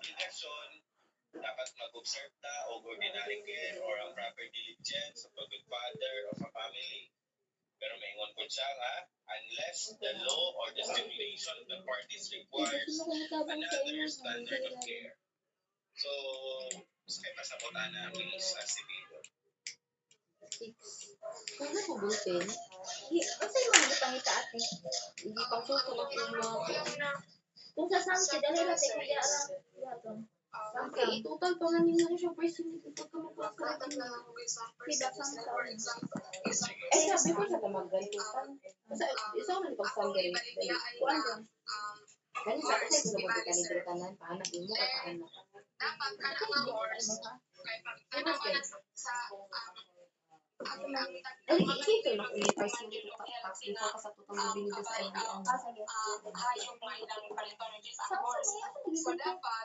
obligasyon, dapat mag-observe ta o ordinary care or ang proper diligence sa pag-father of a family. Pero maingon ko siya nga, unless the law or the stipulation of the parties requires another standard of care. So, kaya pasabutan na ang isa si Bido. Kung na mabutin, kasi yung mga pangita ate, hindi pang suko na yung mga kung sa samsi, dali natin kung kaya lang yaton. Okay, total pa nga nila siya person ito ka magpapakita na feedback sa mga eh, sabi ko siya ka mag-gantutan. Kasi isa ko man pag-sanggarin. Kuan lang. Kani sa kasi ito na pagkakalibro tanan, paanak mo ka paanak. Dapat ka na mga horse, kay pagkanaman sa Ay, ito na kung i-price mo dito tax before ka sa total binigay sa LBN. hayong may lang palito ng sa horse. So dapat